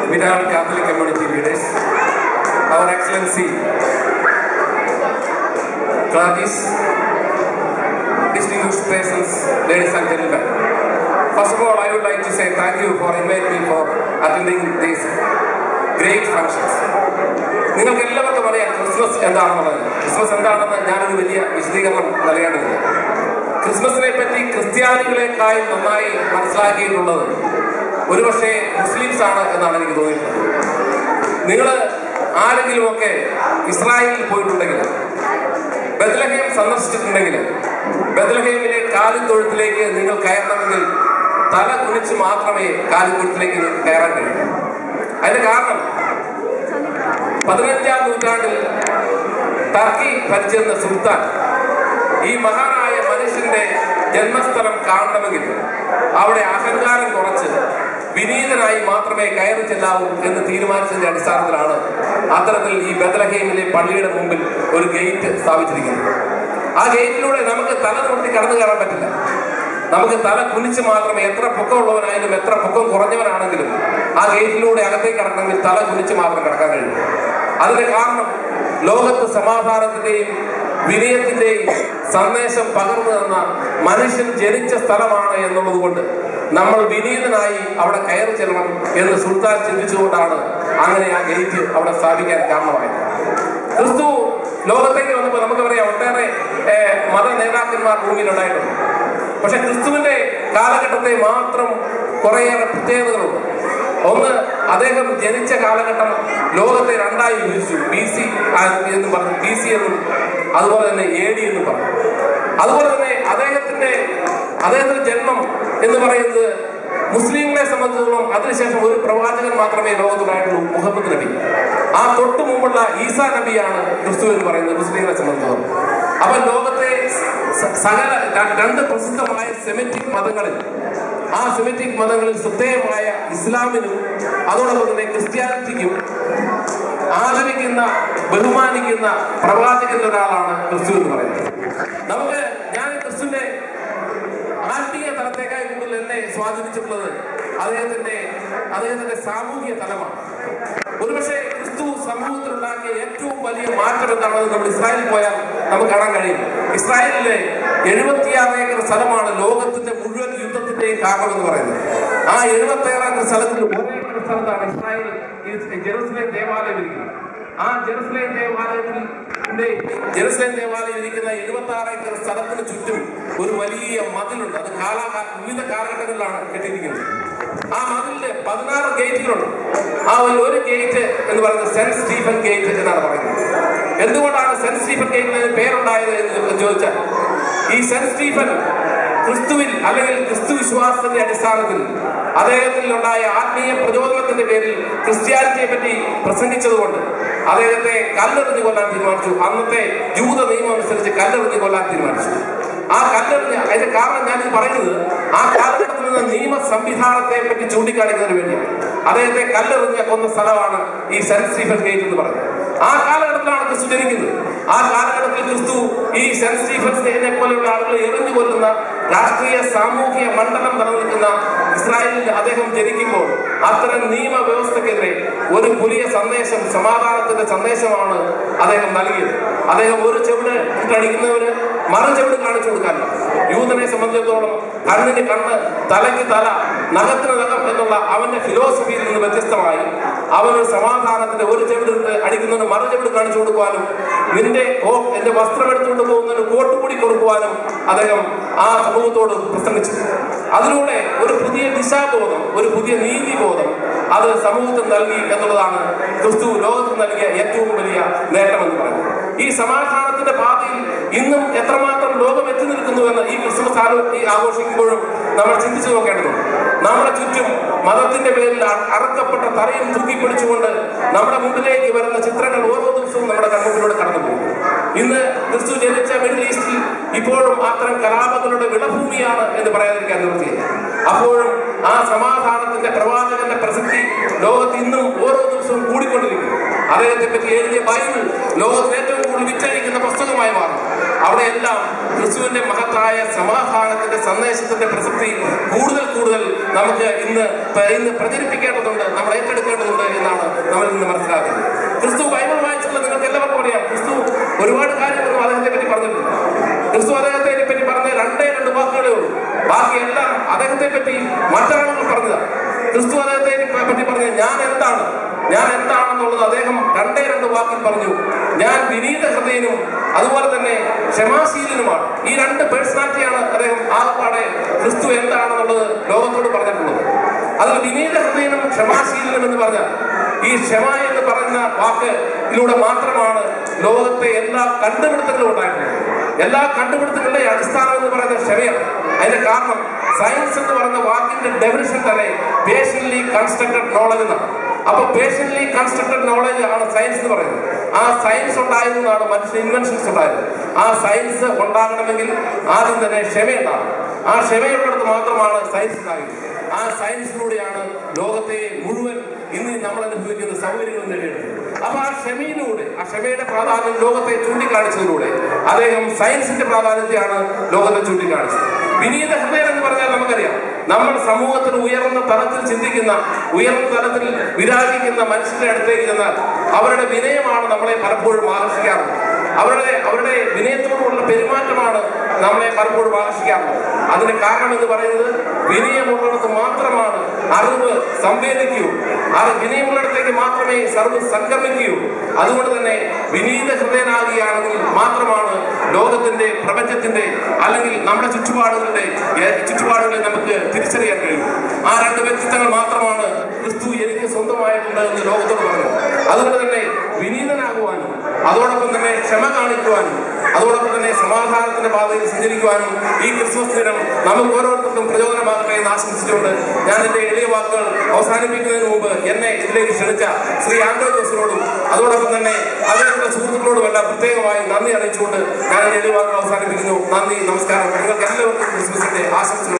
Viral Catholic Community leaders, Our Excellency Clergies, distinguished presence, ladies and gentlemen. First of all, I would like to say thank you for inviting me for attending these great functions. നിങ്ങൾക്ക് എല്ലാവർക്കും അറിയാം Christmas എന്താണെന്നുള്ളത്. Christmas എന്താണെന്ന് ഞാനൊരു വലിയ വിശദീകരണം നൽകേണ്ടതില്ല. ക്രിസ്മസിനെ പറ്റി ക്രിസ്ത്യാനികളെക്കായി നന്നായി മനസ്സിലാക്കിയിട്ടുള്ളത് ഒരുപക്ഷെ മുസ്ലിംസ് ആണ് എന്നാണ് എനിക്ക് തോന്നിയിട്ടുള്ളത്. നിങ്ങൾ ആരെങ്കിലുമൊക്കെ ഇസ്രായേലിൽ പോയിട്ടുണ്ടെങ്കിൽ, ബെത്ലഹേം സന്ദർശിച്ചിട്ടുണ്ടെങ്കിൽ, ബെത്ലഹേമിലെ കാലിത്തൊഴുത്തിലേക്ക് നിങ്ങൾ കയറണമെങ്കിൽ തല കുനിച്ച് മാത്രമേ കാലിത്തൊഴുത്തിലേക്ക് നിങ്ങൾക്ക് കയറാൻ കഴിയൂ. അതിന്റെ കാരണം 15ാം നൂറ്റാണ്ടിൽ ടർക്കി ഭരിച്ചിരുന്ന സുൽത്താൻ ഈ മഹാനായ മനുഷ്യന്റെ ജന്മസ്ഥലം കാണണമെങ്കിൽ അവിടെ അഹങ്കാരം കുറച്ച് വിനീതനായി മാത്രമേ കയറി ചെല്ലാവൂ എന്ന് തീരുമാനിച്ചതിന്റെ അടിസ്ഥാനത്തിലാണ് അത്തരത്തിൽ ഈ ബെത്ലഹേമിലെ പള്ളിയുടെ മുമ്പിൽ ഒരു ഗേറ്റ് സ്ഥാപിച്ചിരിക്കുന്നത്. ആ ഗേറ്റിലൂടെ നമുക്ക് തല നിവർത്തി കടന്നു കയറാൻ പറ്റില്ല. നമുക്ക് തല കുനിച്ച് മാത്രമേ, എത്ര പൊക്കമുള്ളവനായാലും എത്ര പൊക്കം കുറഞ്ഞവനാണെങ്കിലും ആ ഗേറ്റിലൂടെ അകത്തേക്ക് കടക്കണമെങ്കിൽ തല കുനിച്ച് മാത്രം കടക്കാൻ കഴിയും. അതിന്റെ കാരണം ലോകത്ത് സമാധാനത്തിന്റെയും വിനയത്തിന്റെയും സന്ദേശം പകർന്നു തന്ന മനുഷ്യൻ ജനിച്ച സ്ഥലമാണ് എന്നുള്ളത് കൊണ്ട് നമ്മൾ വിനീതനായി അവിടെ കയറി ചെല്ലണം എന്ന് സുൽത്താൻ ചിന്തിച്ചുകൊണ്ടാണ് അങ്ങനെ ആ ഗേറ്റ് അവിടെ സ്ഥാപിക്കാൻ കാരണമായത്. ക്രിസ്തു ലോകത്തേക്ക് വന്നപ്പോൾ നമുക്ക് പറയാം ഒട്ടേറെ മത നേതാക്കന്മാർ ഭൂമിയിലുണ്ടായിട്ടുണ്ട്. പക്ഷെ ക്രിസ്തുവിന്റെ കാലഘട്ടത്തെ മാത്രം കുറേയേറെ പ്രത്യേകതകളുണ്ട്. ഒന്ന്, അദ്ദേഹം ജനിച്ച കാലഘട്ടം ലോകത്തെ രണ്ടായി വിഭജിച്ചു. BC എന്നും പറഞ്ഞു, BC എന്നും അതുപോലെ തന്നെ AD എന്നും പറഞ്ഞു. അതുപോലെ തന്നെ അദ്ദേഹത്തിന്റെ ജന്മം എന്ന് പറയുന്നത് മുസ്ലിങ്ങളെ സംബന്ധിച്ചിടത്തോളം അതിനുശേഷം ഒരു പ്രവാചകൻ മാത്രമേ ലോകത്തുണ്ടായിട്ടുള്ളൂ, മുഹമ്മദ് നബി. ആ തൊട്ടു മുമ്പുള്ള ഈസാ നബിയാണ് ക്രിസ്തു എന്ന് പറയുന്നത് മുസ്ലിങ്ങളെ സംബന്ധിച്ചിടത്തോളം. അപ്പൊ ലോകത്തെ സകല രണ്ട് പ്രസിദ്ധമായ സെമിറ്റിക് മതങ്ങളിൽ, ആ സെമിറ്റിക് മതങ്ങളിൽ ശ്രദ്ധേയമായ ഇസ്ലാമിനും അതോടൊപ്പം തന്നെ ക്രിസ്ത്യാനിറ്റിക്കും ആദരിക്കുന്ന, ബഹുമാനിക്കുന്ന പ്രവാചകന്റെ ഒരാളാണ് ക്രിസ്തു എന്ന് പറയുന്നത്. ഞാൻ ക്രിസ്തുവിന്റെ ആത്മീയ തലത്തേക്കായി കൂടുതൽ എന്നെ സ്വാധീനിച്ചിട്ടുള്ളത് അദ്ദേഹത്തിന്റെ സാമൂഹിക തലമാണ്. ഒരുപക്ഷെ ക്രിസ്തു സമൂഹത്തിലുണ്ടാക്കിയ ഏറ്റവും വലിയ മാറ്റം എന്താണെന്ന് നമ്മൾ ഇസ്രായേലിൽ പോയാൽ നമുക്ക് കാണാൻ കഴിയും. ഇസ്രായേലിലെ 76 ഏക്കർ സ്ഥലമാണ് ലോകത്തിന്റെ മുഴുവൻ യുദ്ധത്തിന്റെയും കാരണം എന്ന് പറയുന്നത്. ആ 76 ഏക്കർ സ്ഥലത്തിൽ ഒരേ ഒരു സ്ഥലത്താണ് ഇസ്രായേൽ ജെറുസലേം ദേവാലയം ഇരിക്കുന്നത്. ആ ജെറുസലേം ദേവാലയം ഇരിക്കുന്ന 76 ഏക്കർ സ്ഥലത്തിന് ചുറ്റും ഒരു വലിയ മതിലുണ്ട്. അത് വിവിധ കാലഘട്ടങ്ങളിലാണ് കെട്ടിയിരിക്കുന്നത്. ആ മതിലിന് 16 ഗേറ്റുകളുണ്ട്. ആ ഒരു ഗേറ്റ് എന്ന് പറയുന്നത് സെന്റ് സ്റ്റീഫൻ ഗേറ്റ് എന്നാണ് പറയുന്നത്. എന്തുകൊണ്ടാണ് സെന്റ് സ്റ്റീഫൻ ഗേറ്റിന് പേരുണ്ടായത് എന്ന് ചോദിച്ചാൽ, ഈ സെന്റ് സ്റ്റീഫൻ ക്രിസ്തുവിൽ അല്ലെങ്കിൽ ക്രിസ്തു വിശ്വാസത്തിന്റെ അടിസ്ഥാനത്തിൽ അദ്ദേഹത്തിലുണ്ടായ ആത്മീയ പ്രചോദനത്തിന്റെ പേരിൽ ക്രിസ്ത്യാനിറ്റിയെ പറ്റി പ്രസംഗിച്ചതുകൊണ്ട് അദ്ദേഹത്തെ കല്ലെറിഞ്ഞു കൊല്ലാൻ തീരുമാനിച്ചു. അന്നത്തെ ജൂത നിയമം അനുസരിച്ച് കല്ലെറിഞ്ഞു കൊല്ലാൻ തീരുമാനിച്ചു. ആ കല്ലെറിഞ്ഞ് അതിന്റെ കാരണം ഞാൻ പറയുന്നത് ആ കാലഘട്ടത്തിൽ നിന്ന് നിയമ സംവിധാനത്തെ പറ്റി ചൂണ്ടിക്കാണിക്കുന്നതിന് വേണ്ടിയാണ്. അദ്ദേഹത്തെ കല്ലെറിഞ്ഞ് കൊന്ന സ്ഥലമാണ് ഈ സെന്റ് സ്റ്റീഫൻ ഗേറ്റ് എന്ന് പറയുന്നത്. ആ കാലഘട്ടത്തിലാണ് ക്രിസ്തു ജനിക്കുന്നത്. ആ കാലഘട്ടത്തിൽ ക്രിസ്തു ഈ സെന്റ് സ്റ്റീഫൻസിനെ പോലെയുള്ള ആളുകളെ എറിഞ്ഞു കൊല്ലുന്ന രാഷ്ട്രീയ സാമൂഹിക മണ്ഡലം നിലനിൽക്കുന്ന ഇസ്രായേലിൽ അദ്ദേഹം ജനിക്കുമ്പോൾ അത്തരം നിയമവ്യവസ്ഥക്കെതിരെ ഒരു പുതിയ സന്ദേശം, സമാധാനത്തിന്റെ സന്ദേശമാണ് അദ്ദേഹം നൽകിയത്. അദ്ദേഹം ഒരു ചെവിട് ഇട്ടടിക്കുന്നവന് മറു ചെവിട് കാണിച്ചു കൊടുക്കാനില്ല. യൂതനെ സംബന്ധിച്ചിടത്തോളം കണ്ണിന് കണ്ണ്, തലയ്ക്ക് തല, നഖത്തിന് നഖം എന്നുള്ള അവന്റെ ഫിലോസഫിയിൽ നിന്ന് വ്യത്യസ്തമായി അവനൊരു സമാധാനത്തിന്റെ ഒരു ചെവിടിട്ട് അടിക്കുന്നതിന് മറു ചെവിട് കാണിച്ചു കൊടുക്കുവാനും, എന്റെ വസ്ത്രം എടുത്തുകൊണ്ട് പോകുന്നതിന് കോട്ടുകൂടി കൊടുക്കുവാനും അദ്ദേഹം ആ സമൂഹത്തോട് പ്രസംഗിച്ചു. അതിലൂടെ ഒരു പുതിയ ദിശാബോധം, ഒരു പുതിയ നീതിബോധം അത് സമൂഹത്തിൽ നൽകി എന്നുള്ളതാണ് ക്രിസ്തു ലോകത്തിന് നൽകിയ ഏറ്റവും വലിയ നേട്ടമെന്ന് പറയുന്നത്. ഈ സമാധാനത്തിന്റെ പാതയിൽ ഇന്നും എത്രമാത്രം ലോകം എത്തി നിൽക്കുന്നുവെന്ന് ഈ ക്രിസ്മസ് ആഘോഷിക്കുമ്പോഴും നമ്മൾ ചിന്തിച്ചു നോക്കേണ്ടതുണ്ട്. നമ്മുടെ ചുറ്റും മതത്തിന്റെ പേരിൽ അറക്കപ്പെട്ട തറയും തൂക്കിപ്പിടിച്ചുകൊണ്ട് നമ്മുടെ മുമ്പിലേക്ക് വരുന്ന ചിത്രങ്ങൾ ഓരോ ദിവസവും നമ്മുടെ കൺമുമ്പിലൂടെ കടന്നുപോകും. ഇന്ന് ക്രിസ്തു ജനിച്ച മിഡിൽ ഈസ്റ്റിൽ ഇപ്പോഴും അത്തരം കലാപങ്ങളുടെ വിളഭൂമിയാണ് എന്ന് പറയാതിരിക്കാൻ നിവൃത്തിയില്ല. അപ്പോഴും ആ സമാധാനത്തിന്റെ പ്രവാചകന്റെ പ്രസക്തി ലോകത്ത് ഇന്നും ഓരോ ദിവസവും കൂടിക്കൊണ്ടിരിക്കുന്നു. അദ്ദേഹത്തെ പറ്റി എഴുതിയ ബൈബിൾ ലോകത്തിൽ ഏറ്റവും കൂടുതൽ വിറ്റഴിക്കുന്ന പുസ്തകമായി മാറും. അവിടെയെല്ലാം ക്രിസ്തുവിന്റെ മഹത്തായ സമാധാനത്തിന്റെ സന്ദേശത്തിന്റെ പ്രസക്തി കൂടുതൽ നമുക്ക് ഇന്ന് പ്രചരിപ്പിക്കേണ്ടതുണ്ട്, നമ്മൾ ഏറ്റെടുക്കേണ്ടതുണ്ട് നിന്ന് മനസ്സിലാക്കുന്നത്. ക്രിസ്തു ബൈബിൾ വായിച്ചുള്ള നിങ്ങൾക്ക് എല്ലാവർക്കും അറിയാം, ക്രിസ്തു ഒരുപാട് കാര്യങ്ങളൊന്നും അദ്ദേഹത്തെ പറ്റി പറഞ്ഞിട്ടില്ല. ക്രിസ്തു അദ്ദേഹത്തെ പറ്റി പറഞ്ഞ 2 വാക്കുകളേ ഉള്ളൂ. ബാക്കിയെല്ലാം അദ്ദേഹത്തെ പറ്റി മറ്റൊരാളുകൾ പറഞ്ഞതാണ്. ക്രിസ്തു അദ്ദേഹത്തെ പറ്റി പറഞ്ഞ ഞാൻ എന്താണെന്നുള്ളത് അദ്ദേഹം 2 വാക്കിൽ പറഞ്ഞു. ഞാൻ വിനീത ഹൃദയനും അതുപോലെ തന്നെ ക്ഷമാശീലനുമാണ്. ഈ 2 പേഴ്സണാലിറ്റിയാണ് അദ്ദേഹം ആകപ്പാടെ ക്രിസ്തു എന്താണെന്നുള്ളത് ലോകത്തോട് പറഞ്ഞിട്ടുള്ളത്. അതിൽ വിനീത ഹൃദയനും ക്ഷമാശീലനും എന്ന് പറഞ്ഞാൽ ഈ ക്ഷമ എന്ന് പറയുന്ന വാക്കിലൂടെ മാത്രമാണ് ലോകത്തെ എല്ലാ കണ്ടുപിടുത്തങ്ങളും ഉണ്ടായിട്ടുള്ളത്. എല്ലാ കണ്ടുപിടുത്തങ്ങളുടെ അടിസ്ഥാനം എന്ന് പറയുന്നത് ക്ഷമയാണ്. അതിന്റെ കാരണം സയൻസ് എന്ന് പറയുന്ന വാക്കിന്റെ ഡെഫിനിഷൻ തന്നെ പേഷ്യന്റ്ലി കൺസ്ട്രക്റ്റഡ് നോളജ് എന്നാണ്. അപ്പൊ പേഷ്യന്റ്ലി കൺസ്ട്രക്റ്റഡ് നോളജ് ആണ് സയൻസ് എന്ന് പറയുന്നത്. ആ സയൻസ് ഉണ്ടായതെന്നാണ് മനുഷ്യ ഇൻവെൻഷൻസ് ഉണ്ടായത്. ആ സയൻസ് ഉണ്ടാകണമെങ്കിൽ ആദ്യം തന്നെ ക്ഷമയുണ്ടാകും. ആ ക്ഷമയുള്ളിടത്ത് മാത്രമാണ് സയൻസ് ഉണ്ടാകുന്നത്. ആ സയൻസിലൂടെയാണ് ലോകത്തെ മുഴുവൻ ഇന്ന് നമ്മൾ അനുഭവിക്കുന്ന സൗകര്യങ്ങൾ നേടിയെടുത്തത്. അപ്പൊ ആ ക്ഷമയിലൂടെ, ആ ക്ഷമയുടെ പ്രാധാന്യം ലോകത്തെ ചൂണ്ടിക്കാണിച്ചതിലൂടെ അദ്ദേഹം സയൻസിന്റെ പ്രാധാന്യത്തെയാണ് ലോകത്തെ ചൂണ്ടിക്കാണിച്ചത്. വിനീത ഹൃദയം എന്ന് പറഞ്ഞാൽ നമുക്കറിയാം, നമ്മൾ സമൂഹത്തിൽ ഉയർന്ന തലത്തിൽ ചിന്തിക്കുന്ന, ഉയർന്ന തലത്തിൽ വിരാജിക്കുന്ന മനുഷ്യരുടെ അടുത്തേക്ക് ചെന്നാൽ അവരുടെ വിനയമാണ് നമ്മളെ പലപ്പോഴും ആകർഷിക്കാറുള്ളത്. അവരുടെ വിനയത്തോടുള്ള പെരുമാറ്റമാണ് നമ്മളെ പലപ്പോഴും ആകർഷിക്കാറുള്ളത്. അതിന് കാരണം എന്ന് പറയുന്നത് വിനയമുള്ളിടത്ത് മാത്രമാണ് അറിവ് സംവേദിക്കൂ. ആ വിനയമുള്ളിടത്തേക്ക് മാത്രമേ സർവ്വ സംക്രമിക്കൂ. അതുകൊണ്ട് തന്നെ വിനീത ഹൃദയനാകുകയാണെങ്കിൽ മാത്രമാണ് ലോകത്തിന്റെ, പ്രപഞ്ചത്തിന്റെ അല്ലെങ്കിൽ നമ്മുടെ ചുറ്റുപാടുകളെ നമുക്ക് തിരിച്ചറിയാൻ കഴിയും. ആ 2 വ്യക്തിത്വങ്ങൾ മാത്രമാണ് ക്രിസ്തു എനിക്ക് സ്വന്തമായിട്ടുണ്ട് എന്ന് ലോകത്തോട് പറഞ്ഞു. അതുകൊണ്ട് തന്നെ വിനീതനാകുവാനും അതോടൊപ്പം തന്നെ ക്ഷമ കാണിക്കുവാനും അതോടൊപ്പം തന്നെ സമാധാനത്തിന്റെ പാതയിൽ സഞ്ചരിക്കുവാനും ഈ ക്രിസ്മസ് ദിനം നമുക്ക് ഓരോരുത്തർക്കും പ്രചോദനമാകട്ടെ എന്ന് ആശംസിച്ചുകൊണ്ട് ഞാൻ എന്റെ എളിയ വാക്കുകൾ അവസാനിപ്പിക്കുന്നതിന് മുമ്പ് എന്നെ ഇതിലേക്ക് ക്ഷണിച്ച ശ്രീ ആൻഡ്രോ ജോസിനോടും അതോടൊപ്പം തന്നെ അദ്ദേഹത്തിന്റെ സുഹൃത്തുക്കളോടും എല്ലാം പ്രത്യേകമായി നന്ദി അറിയിച്ചുകൊണ്ട് ഞാൻ എന്റെ എളിയ വാക്കുകൾ അവസാനിപ്പിക്കുന്നു. നന്ദി, നമസ്കാരം. നിങ്ങൾക്ക് എല്ലാവർക്കും ക്രിസ്മസിന്റെ ആശംസകൾ.